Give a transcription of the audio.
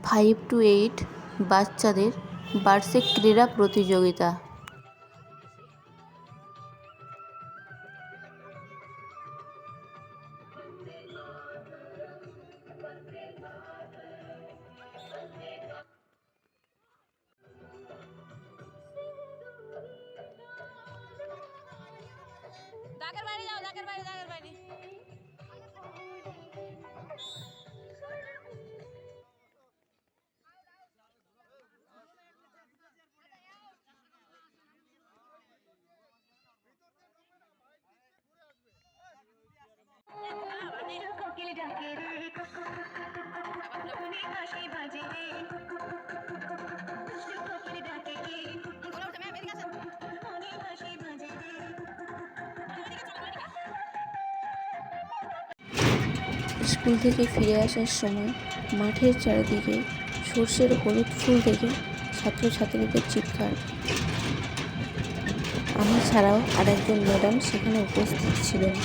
5 to 8 বাচ্চাদের বার্ষিক ক্রীড়া প্রতিযোগিতা। স্কুল থেকে ফিরে আসার সময় মাঠের চারিদিকে সর্ষের হলুদ ফুল দেখে ছাত্রছাত্রীদের চিৎকার। আমি ছাড়াও আরেকজন ম্যাডাম সেখানে উপস্থিত ছিলেন।